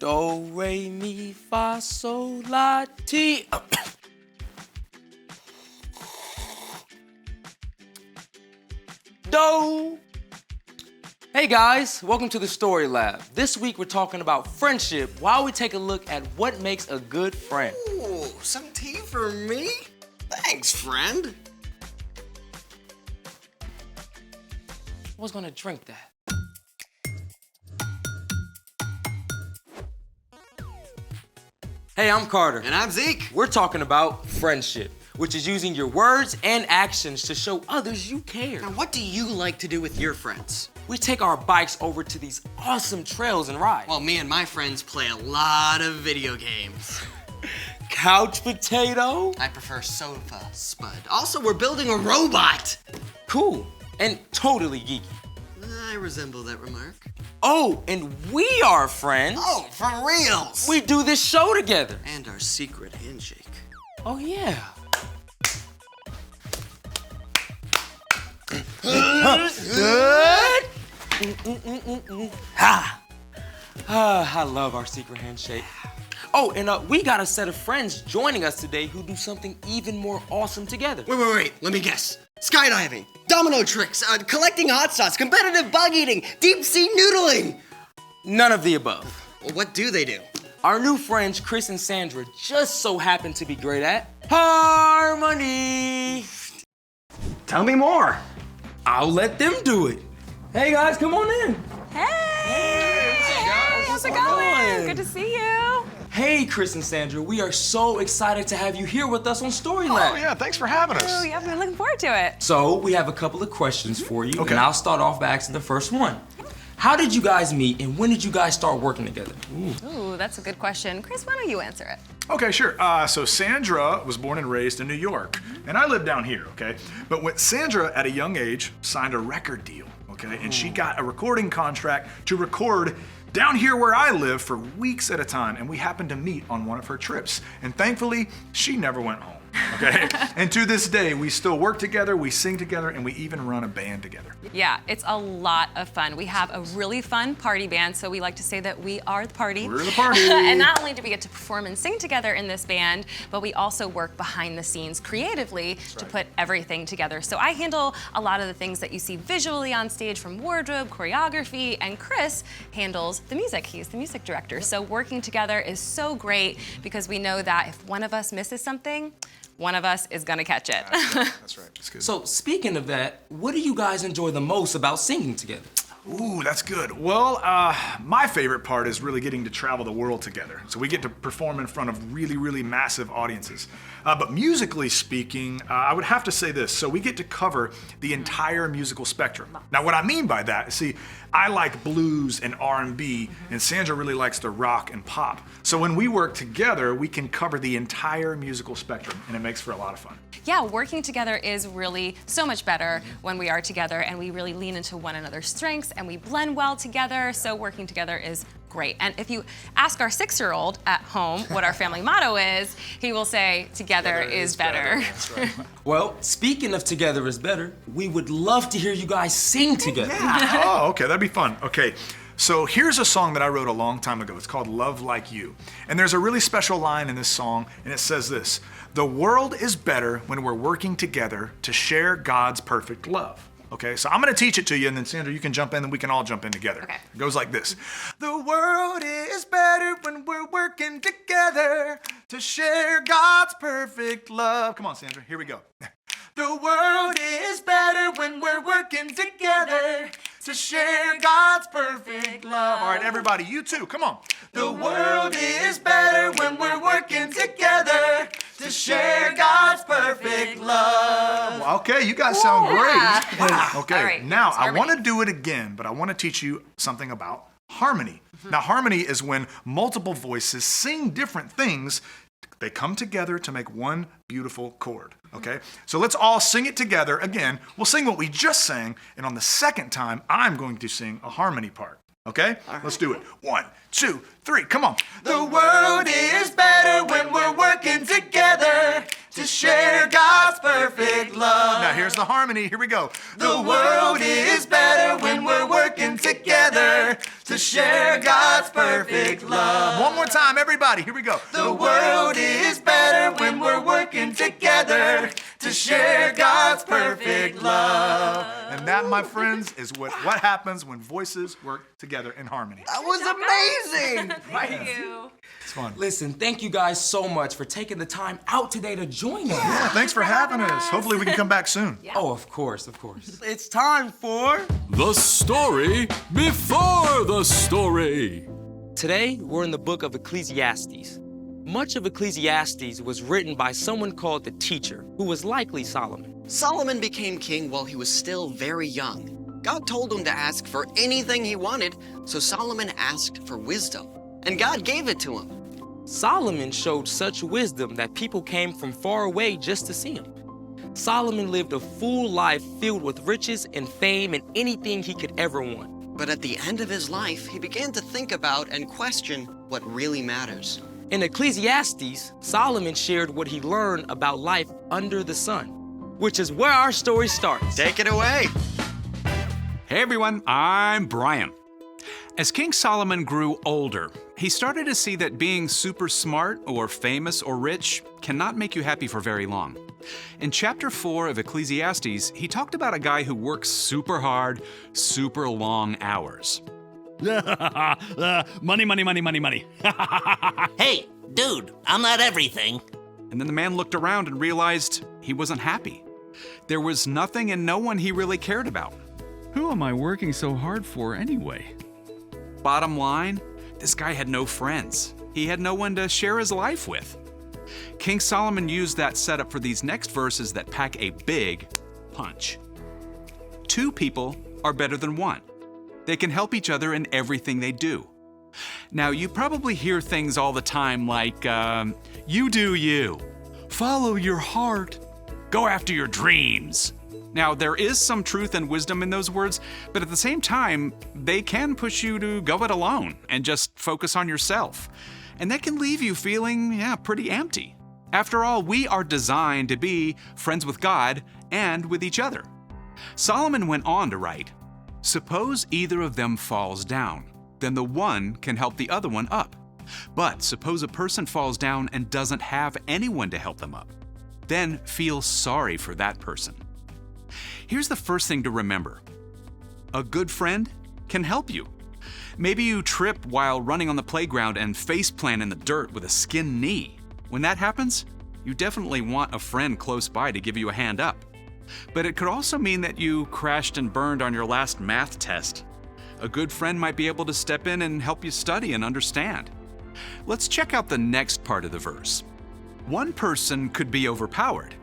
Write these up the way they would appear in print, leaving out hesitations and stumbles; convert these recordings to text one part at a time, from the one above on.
Do, re, mi, fa, sol, la, ti. Do. Hey guys, welcome to the Story Lab. This week we're talking about friendship while we take a look at what makes a good friend. Ooh, some tea for me? Thanks, friend. I was gonna drink that. Hey, I'm Carter. And I'm Zeke. We're talking about friendship, which is using your words and actions to show others you care. Now, what do you like to do with your friends? We take our bikes over to these awesome trails and ride. Well, me and my friends play a lot of video games. Couch potato? I prefer sofa spud. Also, we're building a robot. Cool, and totally geeky. I resemble that remark. Oh, and we are friends. Oh, for reals. We do this show together. And our secret handshake. Oh, yeah. Good. Ha. I love our secret handshake. Oh, and we got a set of friends joining us today who do something even more awesome together. Wait. Let me guess. Skydiving, domino tricks, collecting hot sauce, competitive bug eating, deep sea noodling. None of the above. Well, what do they do? Our new friends, Chris and Sandra, just so happen to be great at harmony. Tell me more. I'll let them do it. Hey guys, come on in. Hey, how's it going? Good to see you. Hey, Chris and Sandra, we are so excited to have you here with us on Story Lab. Oh yeah, thanks for having us. Oh, yeah, I've been looking forward to it. So, we have a couple of questions for you, Okay. and I'll start off by asking the first one. How did you guys meet, and when did you guys start working together? Ooh, that's a good question. Chris, why don't you answer it? Okay, sure. So Sandra was born and raised in New York, and I live down here, okay? But when Sandra, at a young age, signed a record deal, okay? And she got a recording contract to record down here where I live for weeks at a time, and we happened to meet on one of her trips. And thankfully, she never went home, okay? And to this day, we still work together, we sing together, and we even run a band together. Yeah, it's a lot of fun. We have a really fun party band, so we like to say that we are the party. We're the party. And not only do we get to perform and sing together in this band, but we also work behind the scenes creatively to put everything together. So I handle a lot of the things that you see visually on stage, from wardrobe, choreography, and Chris handles the music. He's the music director. So working together is so great because we know that if one of us misses something, one of us is gonna catch it. That's right. That's good. So, speaking of that, what do you guys enjoy the most about singing together? Ooh, that's good. Well, my favorite part is really getting to travel the world together. So we get to perform in front of really, really massive audiences. But musically speaking, I would have to say this. So we get to cover the entire musical spectrum. Now, what I mean by that, see, I like blues and R&B, and Sandra really likes the rock and pop. So when we work together, we can cover the entire musical spectrum, and it makes for a lot of fun. Yeah, working together is really so much better when we are together, and we really lean into one another's strengths and we blend well together. So working together is great. And if you ask our 6-year-old at home what our family motto is, he will say, together is better. That's right. Well, speaking of together is better, we would love to hear you guys sing together. Oh, okay, that'd be fun. Okay, so here's a song that I wrote a long time ago. It's called Love Like You. And there's a really special line in this song, and it says this: "The world is better when we're working together to share God's perfect love." Okay, so I'm gonna teach it to you, and then Sandra, you can jump in, and we can all jump in together. Okay. It goes like this. The world is better when we're working together to share God's perfect love. Come on, Sandra, here we go. The world is better when we're working together to share God's perfect love. All right, everybody, you too, come on. The world is better when we're working together to share God's perfect love. Okay, you guys sound Yeah. great. Wow. Okay, All right, now it's I want to harmony. do it again, but I want to teach you something about harmony. Now, harmony is when multiple voices sing different things. They come together to make one beautiful chord, okay? So let's all sing it together. Again, we'll sing what we just sang, and on the second time, I'm going to sing a harmony part, okay? Let's do it. 1, 2, 3, come on. The world is better when we're working together to share God's perfect love. Now here's the harmony, here we go. The world is better when we're working together to share God's perfect love. One more time, everybody. Here we go. The world is better when we're working together to share God's perfect love. And that, my friends, is what happens when voices work together in harmony. That was amazing! Thank you. It's fun. Listen, thank you guys so much for taking the time out today to join us. Yeah, thanks for having us. Hopefully we can come back soon. Oh, of course, of course. It's time for... The story before the story. Today, we're in the book of Ecclesiastes. Much of Ecclesiastes was written by someone called the teacher, who was likely Solomon. Solomon became king while he was still very young. God told him to ask for anything he wanted, so Solomon asked for wisdom, and God gave it to him. Solomon showed such wisdom that people came from far away just to see him. Solomon lived a full life filled with riches and fame and anything he could ever want. But at the end of his life, he began to think about and question what really matters. In Ecclesiastes, Solomon shared what he learned about life under the sun, which is where our story starts. Take it away. Hey everyone, I'm Brian. As King Solomon grew older, he started to see that being super smart or famous or rich cannot make you happy for very long. In chapter 4 of Ecclesiastes, he talked about a guy who works super hard, super long hours. Money, money, money, money, money. Hey, dude, I'm not everything. And then the man looked around and realized he wasn't happy. There was nothing and no one he really cared about. Who am I working so hard for anyway? Bottom line, this guy had no friends. He had no one to share his life with. King Solomon used that setup for these next verses that pack a big punch. 2 people are better than 1. They can help each other in everything they do. Now, you probably hear things all the time like, you do you, follow your heart, go after your dreams. Now, there is some truth and wisdom in those words, but at the same time, they can push you to go it alone and just focus on yourself. And that can leave you feeling, pretty empty. After all, we are designed to be friends with God and with each other. Solomon went on to write, "Suppose either of them falls down, then the one can help the other one up. But suppose a person falls down and doesn't have anyone to help them up, then feel sorry for that person." Here's the first thing to remember. A good friend can help you. Maybe you trip while running on the playground and faceplant in the dirt with a skinned knee. When that happens, you definitely want a friend close by to give you a hand up. But it could also mean that you crashed and burned on your last math test. A good friend might be able to step in and help you study and understand. Let's check out the next part of the verse. 1 person could be overpowered,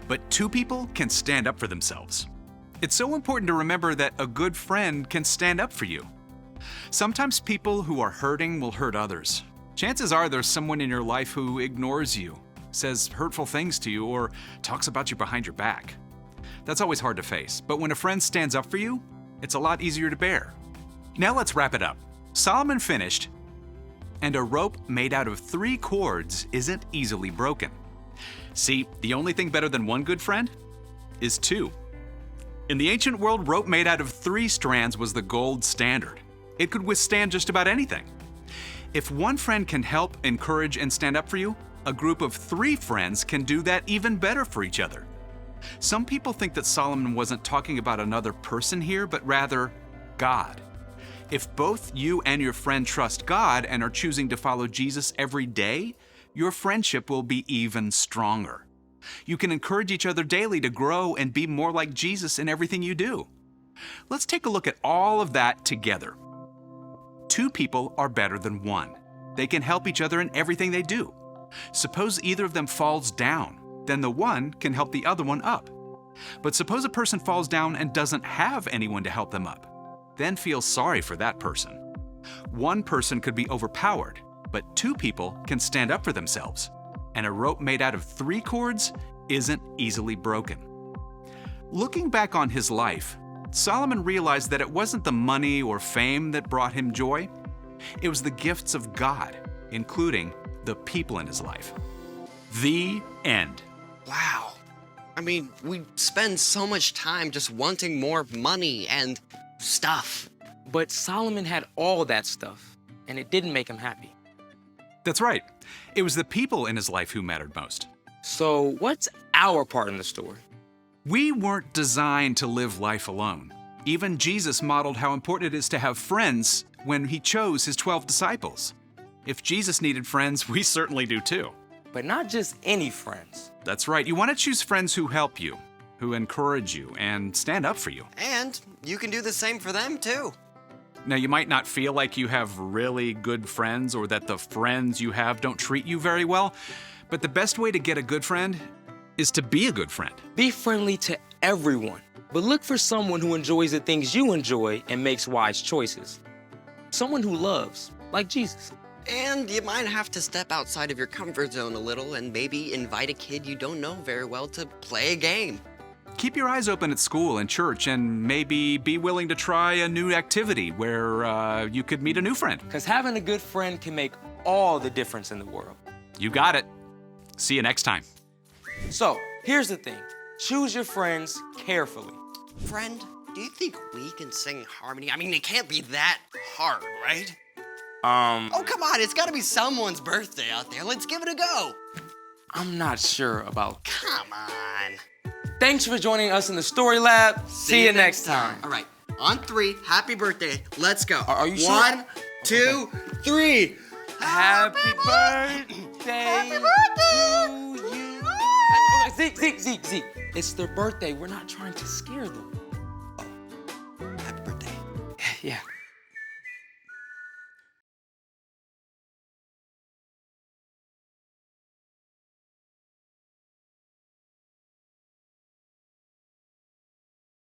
but 2 people can stand up for themselves. It's so important to remember that a good friend can stand up for you. Sometimes people who are hurting will hurt others. Chances are there's someone in your life who ignores you, says hurtful things to you, or talks about you behind your back. That's always hard to face, but when a friend stands up for you, it's a lot easier to bear. Now let's wrap it up. Solomon finished, "And a rope made out of 3 cords isn't easily broken." See, the only thing better than 1 good friend is 2. In the ancient world, rope made out of 3 strands was the gold standard. It could withstand just about anything. If 1 friend can help, encourage, and stand up for you, a group of 3 friends can do that even better for each other. Some people think that Solomon wasn't talking about another person here, but rather God. If both you and your friend trust God and are choosing to follow Jesus every day, your friendship will be even stronger. You can encourage each other daily to grow and be more like Jesus in everything you do. Let's take a look at all of that together. 2 people are better than 1. They can help each other in everything they do. Suppose either of them falls down, then the one can help the other one up. But suppose a person falls down and doesn't have anyone to help them up, then feel sorry for that person. 1 person could be overpowered, but 2 people can stand up for themselves. And a rope made out of 3 cords isn't easily broken. Looking back on his life, Solomon realized that it wasn't the money or fame that brought him joy. It was the gifts of God, including the people in his life. The end. Wow. I mean, we spend so much time just wanting more money and stuff. But Solomon had all that stuff, and it didn't make him happy. That's right. It was the people in his life who mattered most. So what's our part in the story? We weren't designed to live life alone. Even Jesus modeled how important it is to have friends when he chose his 12 disciples. If Jesus needed friends, we certainly do too. But not just any friends. That's right. You want to choose friends who help you, who encourage you, and stand up for you. And you can do the same for them too. Now, you might not feel like you have really good friends or that the friends you have don't treat you very well, but the best way to get a good friend is to be a good friend. Be friendly to everyone, but look for someone who enjoys the things you enjoy and makes wise choices. Someone who loves, like Jesus. And you might have to step outside of your comfort zone a little and maybe invite a kid you don't know very well to play a game. Keep your eyes open at school and church and maybe be willing to try a new activity where you could meet a new friend. Because having a good friend can make all the difference in the world. You got it. See you next time. So, here's the thing. Choose your friends carefully. Friend, do you think we can sing harmony? I mean, it can't be that hard, right? Oh, come on, it's gotta be someone's birthday out there. Let's give it a go. I'm not sure about... Come on. Thanks for joining us in the Story Lab. See you next time. All right, on 3, happy birthday. Let's go. Are you sure? 1, 2, 3. Happy birthday to you. Okay, Zeke. It's their birthday. We're not trying to scare them.